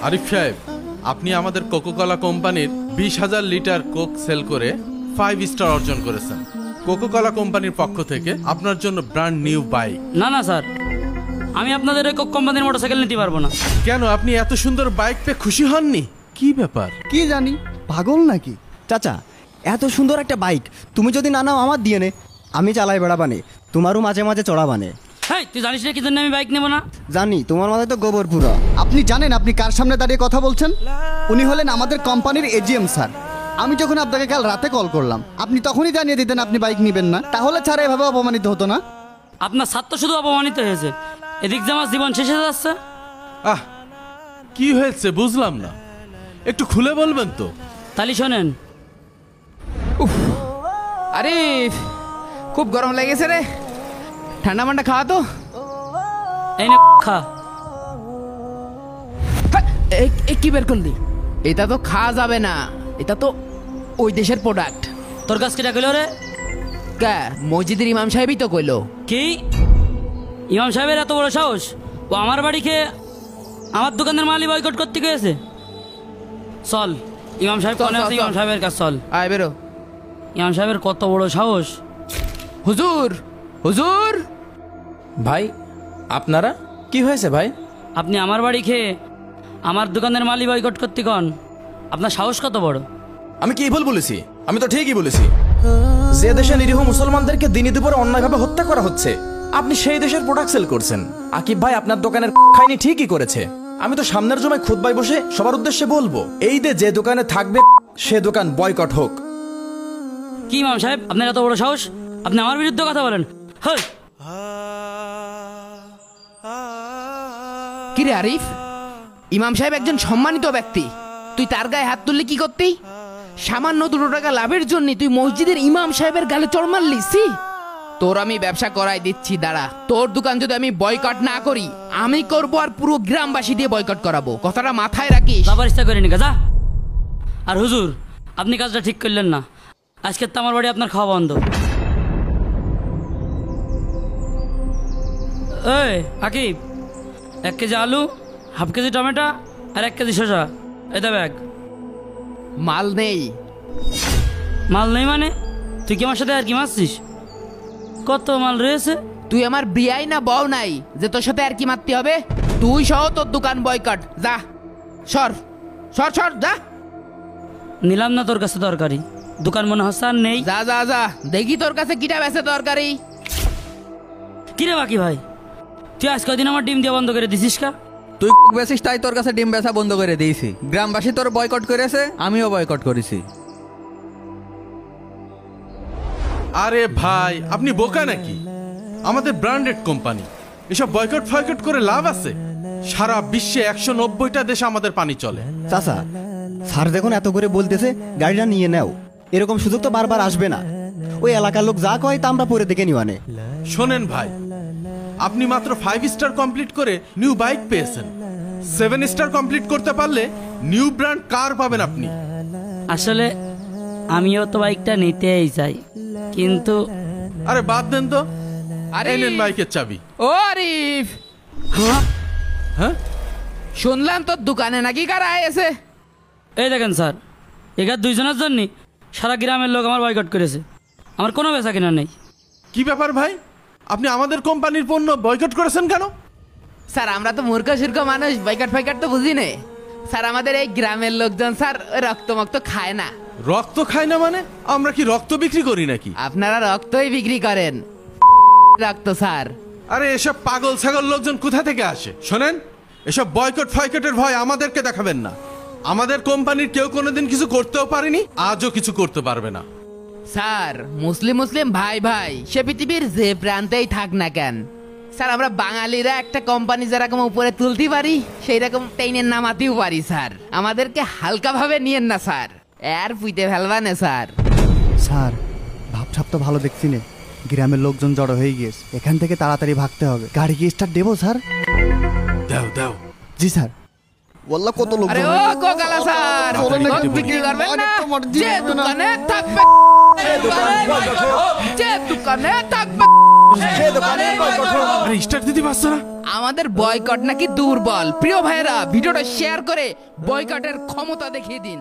আরিফ সাহেব, আপনি আমাদের কোকোকোলা কোম্পানির 20,000 লিটার কোক সেল করে 5 স্টার অর্জন করেছেন। কোকোকোলা কোম্পানির পক্ষ থেকে আপনার জন্য ব্র্যান্ড নিউ বাইক। না না স্যার, আমি আপনাদের কোক কোম্পানির মোটরসাইকেল নিতে পারবো না। কেন, আপনি এত সুন্দর বাইক পেয়ে খুশি হননি? কি ব্যাপার? কি জানি, পাগল নাকি? চাচা, এত সুন্দর একটা বাইক তুমি যদি না নাও আমার দিয়ে নে, আমি চালাই বেড়াবানে, তোমারও মাঝে মাঝে চড়াবানে। হ্যাঁ, তুই জানিস না কি জন্য আমি বাইক নেবো না? জানি, তোমার মাথায় তো গোবর পুরা। আপনি জানেন আপনি কার সামনে দাঁড়িয়ে কথা বলছেন? উনি হলেন আমাদের কোম্পানির এজিএম স্যার। আমি যখন আপনাকে কাল রাতে কল করলাম, আপনি তখনই জানিয়ে দিতেন আপনি বাইক নেবেন না, তাহলে ছাড়া এভাবে অপমানিত হতো না। আপনার ছাত্র শুধু অপমানিত হয়েছে, এদিক যে আমার জীবন শেষ হয়ে যাচ্ছে। আহ, কি হয়েছে বুঝলাম না, একটু খুলে বলবেন তো? তালি শোনেন। আরে খুব গরম লেগেছে রে, ঠান্ডা মান্ডা খাওয়া তো। এই না খা। কি বের করলি? এটা তো খাওয়া যাবে না, এটা তো ওই দেশের প্রোডাক্ট। তোর কাছ কেটা কইলো রে? কে? মসজিদের ইমাম সাহেবই তো কইলো। কি ইমাম সাহেবের এত বড় সাহস? ও আমার বাড়ি খেয়ে আমার দোকানের মালই বয়কট করতে গিয়েছে। চল ইমাম সাহেব কোনে আছে, ইমাম সাহেবের কাছে চল। আয় বেরো। ইমাম সাহেবের কত বড় সাহস! হুজুর, হুজুর। ভাই আপনারা কি হয়েছে ভাই? আপনি আমার বাড়ি খেয়ে আমার দোকানের মালই বয়কট করতে কন, আপনার সাহস কত বড়? আমি কি ভুল বলেছি? আমি তো ঠিকই বলেছি। যে দেশে নিরীহ মুসলমানদেরকে দিনে দুপুরে অন্যায়ভাবে হত্যা করা হচ্ছে, আপনি সেই দেশের প্রোডাক্ট সেল করছেন। আকিব ভাই আপনার দোকানের খাইনি ঠিকই করেছে। আমি তো সামনের জমায় খুতবায় বসে সবার উদ্দেশ্যে বলবো, এই যে দোকানে থাকবে সে দোকান বয়কট হোক। কি ইমাম সাহেব, আপনার এত বড় সাহস? আপনি আমার বিরুদ্ধে কথা বলেন? হ্যাঁ। কিরে আরিফ, ইমাম সাহেব একজন সম্মানিত ব্যক্তি, তুই তার গায়ে হাত তুললি কি করতি? সামান্য 2 টাকা লাভের জন্য তুই মসজিদের ইমাম সাহেবের গালে চড় মারলি। তোর আমি ব্যবসা করাই দিচ্ছি, দাঁড়া। তোর দোকান যদি আমি বয়কট না করি, আমি করবো আর পুরো গ্রামবাসী দিয়ে বয়কট করাবো, কথাটা মাথায় রাখিস। যাবার ইচ্ছা করিনি গাজা। আর হুজুর, আপনি কাজটা ঠিক করলেন না। আজকে তো আমার বাড়ি আপনার খাওয়া বন্ধ। এই আকিব, 1 কেজি আলু, হাফ কেজি টমেটো আর 1 কেজি শসা, এটা ব্যাগ। মাল নেই। মাল নেই মানে? তুই কি আমার সাথে আর কি মারছিস? কত মাল রয়েছে? তুই আমার বিয়াই না বউ নাই যে তোর সাথে আর কি মারতে হবে? তুই সহ তোর দোকান বয়কট, যা সর সর সর যা। নিলাম না তোর কাছে তরকারি, দোকান মনে হচ্ছে আর নেই। যা যা যা, দেখি তোর কাছে কিটা বেছে তরকারি। কিরে বাকি ভাই, তুই আজ কদিন আমার ডিম দিয়ে বন্ধ করে দিছিস কা? তুই বেচিস তাই তোর কাছে ডিম বেচা বন্ধ করে দিয়েছি। গ্রামবাসী তোর বয়কট করেছে, আমিও বয়কট করেছি। আরে ভাই, আপনি বোকা নাকি? আমাদের ব্র্যান্ডেড কোম্পানি, এসব বয়কট ফয়কট করে লাভ আছে? সারা বিশ্বে 190টা দেশে আমাদের পানি চলে। চাচা, স্যার দেখুন এত করে বলতেছে, গাড়িটা নিয়ে নাও। এরকম সুযোগ তো বারবার আসবে না। ওই এলাকার লোক যা কয় তা আমরা পরে দেখে নিওয়ানে। শোনেন ভাই, আপনি মাত্র 5 স্টার কমপ্লিট করে নিউ বাইক পেয়েছেন। 7 স্টার কমপ্লিট করতে পারলে নিউ ব্র্যান্ড কার পাবেন আপনি। আসলে আমিও তো বাইকটা নিতেই চাই, কিন্তু আরে বাদ দেন তো, আরে নেন বাইকের চাবি। ও আরিফ, হ্যাঁ শুনলাম তোর দোকানে নাকি কারা এসে? এই দেখেন স্যার, এখানে 2 জনের জন্য সারা গ্রামের লোক আমার বয়কট করেছে। আমার কোনো বেচা কিনা নেই। কি ব্যাপার ভাই, আপনি আমাদের কোম্পানির পণ্য বয়কট করেছেন কেন? স্যার আমরা তো মূর্খ সূর্খ মানুষ, বয়কট ফয়কট তো বুঝি নে। স্যার আমাদের এই গ্রামের লোকজন স্যার রক্ত মক্ত খায় না। রক্ত খায় না মানে? আমরা কি রক্ত বিক্রি করি নাকি? আপনারা রক্তই বিক্রি করেন, রক্ত স্যার। আরে এসব পাগল ছাগল লোকজন কোথা থেকে আসে? শোনেন, এসব বয়কট ফয়কটের ভয় আমাদেরকে দেখাবেন না। আমাদের কোম্পানির কেউ কোনোদিন কিছু করতেও পারেনি, আজও কিছু করতে পারবে না। স্যার মুসলিম মুসলিম ভাই ভাই সে পৃথিবীর যে প্রান্তেই থাক না কেন, স্যার আমরা বাঙালিরা একটা কোম্পানি যেরকম উপরে তুলতে পারি সেই রকম টেইনের নামাতেও পারি স্যার। আমাদেরকে হালকা ভাবে নিয়েন না স্যার, এর পুইতে ফেলবা না স্যার। স্যার ভাবছাপ তো ভালো দেখছি নে, গ্রামের লোকজন জড়ো হয়ে গিয়েছে, এখান থেকে তাড়াতাড়ি ভাগতে হবে। গাড়ি কি স্টার্ট দেবো স্যার? দাও দাও। জি স্যার। ওয়াল্লাহ কত লোক। আরে ও কোকালা স্যার, কোক বিক্রি করবেন না? যে দোকানে থাকবে, যে দোকানে থাকবে সে দোকানের বয়কট হোক। আরে স্টার্ট দিতে পারছো না? আমাদের বয়কট নাকি দুর্বল। প্রিয় ভাইয়েরা, ভিডিওটা শেয়ার করে বয়কটের ক্ষমতা দেখিয়ে দিন।